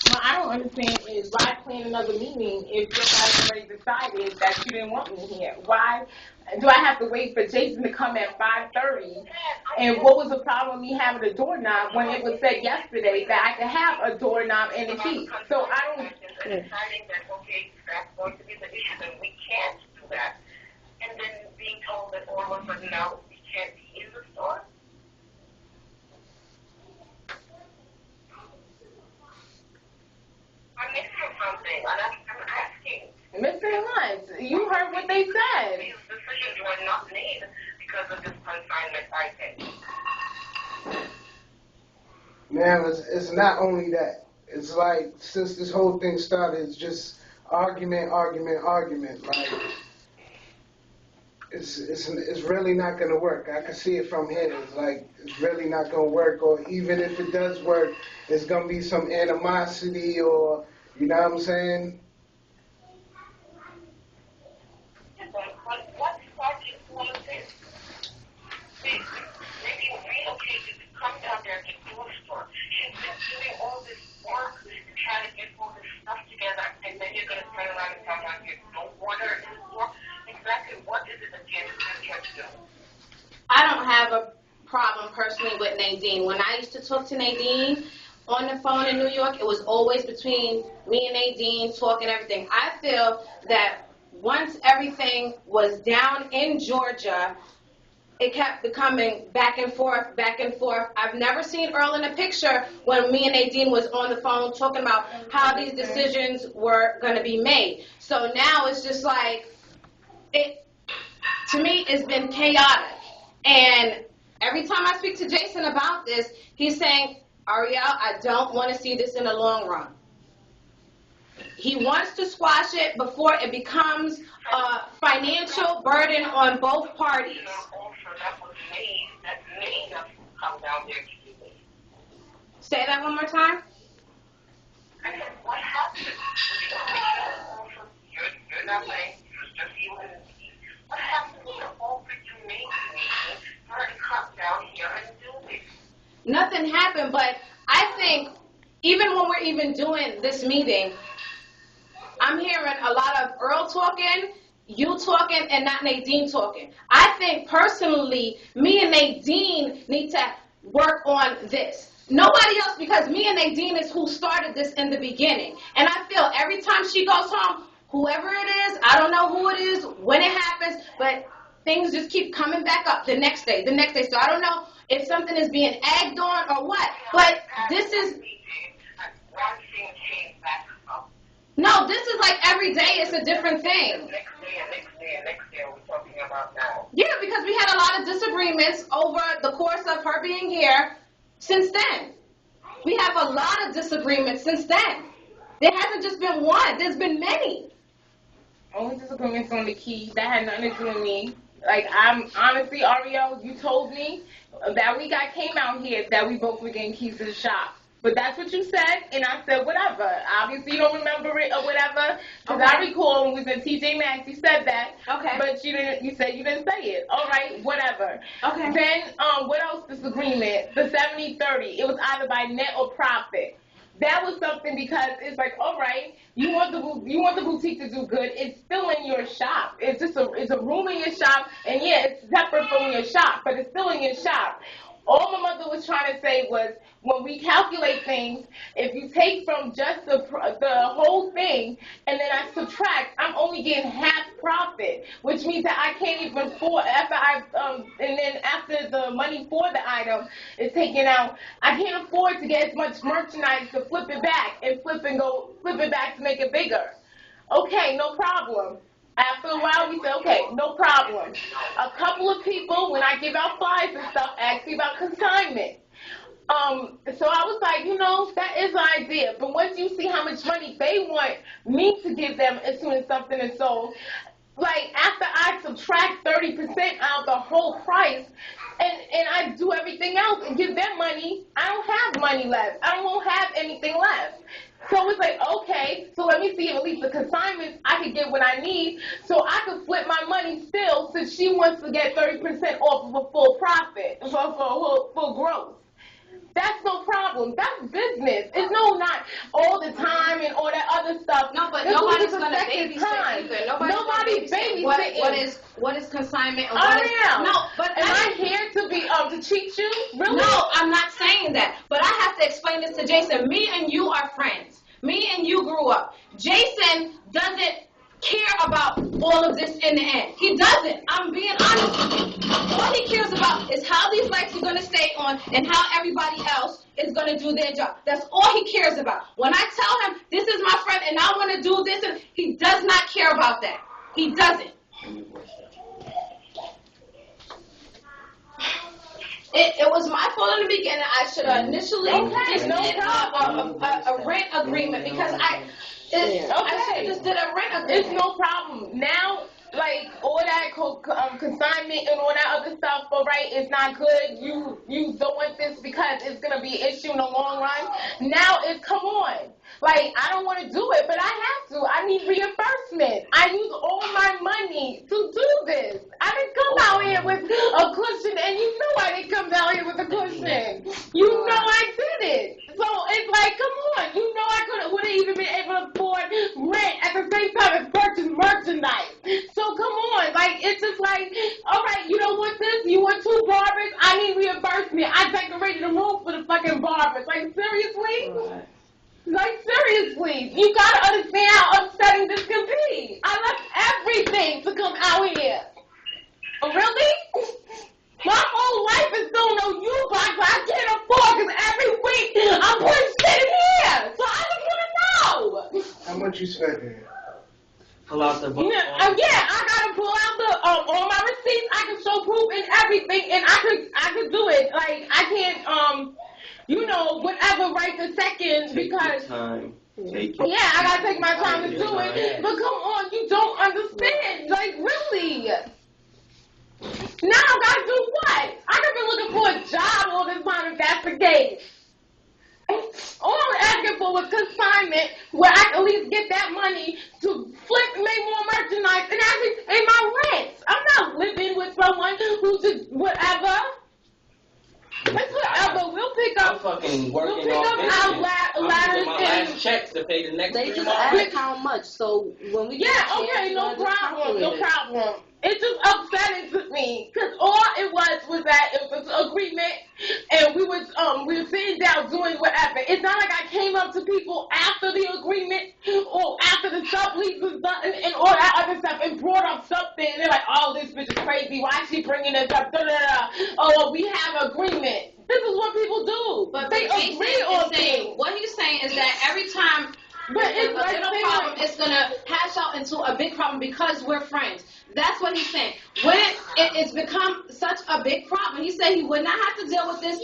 What I don't understand is why plan another meeting if you guys already decided that you didn't want me here? Why do I have to wait for Jason to come at 5:30? And what was the problem with me having a doorknob when it was said yesterday that I could have a doorknob and a key? So I don't. Deciding that, okay, that's going to be the issue, then we can't do that. And then being told that all of a sudden now we can't be in the store. I'm missing something, and I'm asking. Missing lunch. You heard what they said. These decisions were not made because of this consignment item. Now, it's not only that. It's like, since this whole thing started, it's just argument. Like, it's really not going to work. I can see it from here. It's like, it's really not going to work. Or even if it does work, there's going to be some animosity or, you know what I'm saying? What started all of this? They relocated to come down there to do a store. She's been doing all this work and trying to get all this stuff together, and then you're going to turn around and tell her you don't want her in the store? Exactly what is it that Janice is trying to do? I don't have a problem personally with Nadine. When I used to talk to Nadine on the phone in New York, it was always between me and Nadine talking everything. I feel that once everything was down in Georgia, it kept becoming back and forth. I've never seen Earl in a picture when me and Nadine was on the phone talking about how these decisions were going to be made. So now it's just like, to me, it's been chaotic. And every time I speak to Jason about this, he's saying, Ariel, I don't want to see this in the long run. He wants to squash it before it becomes a financial burden on both parties. That was made, that made us come down there to do this. Say that one more time. I said, what happened? You're not saying, you're just you and me. What happened to the offer you made to me for her to come down here and do this? Nothing happened, but I think even when we're even doing this meeting, I'm hearing a lot of Earl talking, you talking, and not Nadine talking. I think personally, me and Nadine need to work on this. Nobody else, because me and Nadine is who started this in the beginning. And I feel every time she goes home, whoever it is, I don't know who it is, when it happens, but things just keep coming back up the next day. So I don't know if something is being egged on or what, but this is... No, this is like every day it's a different thing. Next day we're talking about now. Yeah, because we had a lot of disagreements over the course of her being here since then. We have a lot of disagreements since then. There hasn't just been one. There's been many. Only disagreements on the key. That had nothing to do with me. Like, I'm honestly, Ariel, you told me that week I came out here that we both were getting keys to the shop. But that's what you said, and I said whatever. Obviously, you don't remember it or whatever, because I recall when we was in TJ Maxx, you said that. Okay. But you didn't. You said you didn't say it. All right, whatever. Okay. Then, what else? Disagreement. The 70-30. It was either by net or profit. That was something because it's like, all right, you want the boutique to do good. It's still in your shop. It's just it's a room in your shop, and yeah, it's separate from your shop, but it's still in your shop. All my mother was trying to say was, when we calculate things, if you take from just the whole thing and then I subtract, I'm only getting half profit, which means that I can't even afford and then after the money for the item is taken out, I can't afford to get as much merchandise to flip it back and flip it back to make it bigger. Okay, no problem. After a while, we said, okay, no problem. A couple of people, when I give out flyers and stuff, ask me about consignment. So I was like, that is an idea. But once you see how much money they want me to give them as soon as something is sold, like after I subtract 30% out of the whole price, and I do everything else and give them money, I don't have money left. I won't have anything left. So it's like, okay, so let me see if at least the consignments I could get what I need so I could flip my money still, since she wants to get 30% off of a full profit, for full growth. That's no problem. That's business. It's not all the time and all that other stuff. No, but This nobody's was a gonna second time. babysit either. Nobody's babysitting. What is consignment and I what is am. no, but Am I here to cheat you? Really? No, I'm not saying that. But I have to explain this to Jason. Me and you are friends. Me and you grew up. Jason doesn't care about all of this in the end. He doesn't. I'm being honest with you. All he cares about is how these lights are going to stay on and how everybody else is going to do their job. That's all he cares about. When I tell him, this is my friend and I want to do this, and he does not care about that. He doesn't. It was my fault in the beginning. I should have initially just did a rent agreement because I should have just did a rent agreement. It's no problem. Now, like, all that consignment and all that other stuff, but right, it's not good. You don't want this because it's going to be an issue in the long run. Now it's, come on. Like, I don't want to do it, but I have to. I need reimbursement. I use all my money to do this. I didn't come out here with a cushion, and you know I didn't come out here with a cushion. You know I did it. So it's like, come on. You know I would have even been able to afford rent at the same time as purchase merchandise. So come on. Like, it's just like, all right, you don't want this? You want 2 barbers? I need reimbursement. I decorated the room for the fucking barbers. Like, seriously? Right. Like, seriously, you gotta understand how upsetting this can be. I left everything to come out here. Really? My whole life is still no U-Box, but I can't afford because every week I'm putting shit in here. So I just want to know. How much you spent here? Pull out the book. Yeah, I gotta pull out the all my receipts. I can show proof and everything, and I could do it. Like, I can't whatever right the second because Time. I gotta take my time to do it. But come on, you don't understand. Like, really? Now I gotta do what? I could be looking for a job all this time if that's the case. All I'm asking for was consignment where I can at least get that money to flip and make more merchandise and actually pay my rent. I'm not living with someone who just whatever. It's whatever. We'll pick up. I'm fucking working We'll pick off up this our shit. ladders my and. last checks to pay the next They 3 just months. ask how much. So when we get a chance, Okay, no we'll just problem, no calculate it. problem. It's just upsetting to me because all it was that it was an agreement, and we were sitting down doing whatever. It's not like I came up to people after the agreement or after the sublease was done and all that other stuff and brought up something. And they're like, "Oh, this bitch is crazy. Why is she bringing this up?" Da, da, da. Oh, we have agreement. This is what people do. But They Jason agree is on saying, things. what he's saying is that every time But it's a like little saying, problem, it's gonna hash out into a big problem because we're friends. That's what he's saying. When it's become such a big problem, he said he would not have to deal with this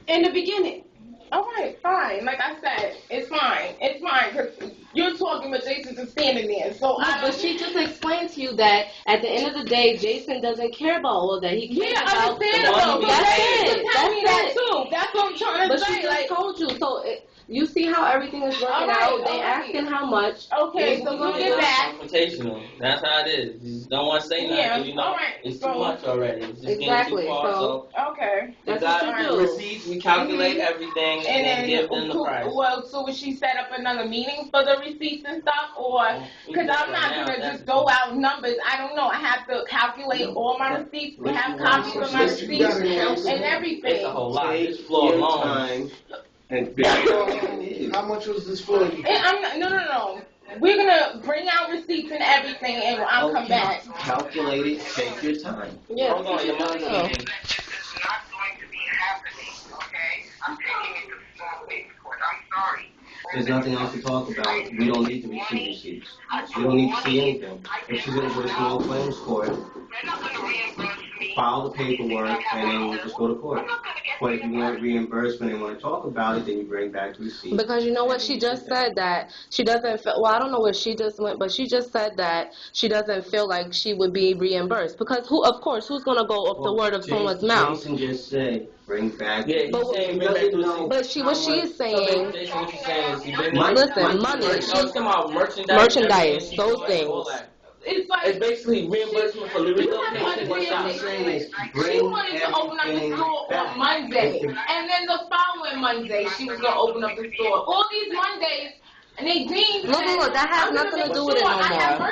in the beginning. All right, fine. Like I said, it's fine. It's fine because you're talking, but Jason's just standing there. So But she just explained to you that at the end of the day, Jason doesn't care about all of that. He cares about understandable. money. But That's Jason it. tell me that That's it. too. That's what I'm trying to But say. she just Like, told you. So you see how everything is working out. They asking how much. okay, so we'll get back. Confrontational. That's how it is. You just don't want to say nothing. Yeah, You know, all right, it's so- too much already. It's just Exactly, getting too far. so- Okay. We That's got what you do. receipts. We calculate everything and then give them the price. Well, so would she set up another meeting for the receipts and stuff, or because I'm not gonna just go out numbers. I don't know. I have to calculate all my receipts. We have copies of my Yes, you receipts gotta calculate. and everything. It's a whole lot. This Take floor your alone. time and figure out what it is. How much was this for you? And I'm not, no. We're gonna bring out receipts and everything, and I'll come back. Calculate it. Take your time. Yeah. Hold on, your money. This is not going to be happening, okay? I'm taking it to small claims court. I'm sorry. There's nothing else to talk about. We don't need to receive receipts. We don't need to see anything. If she's going to go to small claims court, They're not going to reimburse me. file the paperwork, and then we'll just go to court. I'm not going to get But if you want reimbursement and want to talk about it, then you bring back the receipt. Because you know what, she just said that she doesn't feel, well, I don't know where she just went, but she just said that she doesn't feel like she would be reimbursed. Because of course, who's going to go off the word of someone's mouth? Jason just said, bring back. Yeah, he's But saying he bring back doesn't the know. receipt. But what she is saying, Jason, what you saying is you bring Money. listen, money, No, it's talking about merchandise. Merchandise, everything, those all things. that. it's like It's basically reimbursement for the you have relocation. to What I'm saying is she bring wanted to open up the everything store back. on Monday, and then the following Monday she was gonna open up the store. All these Mondays, and Nadine No, said, that has "I'm gonna nothing to make do with it sure no I have more.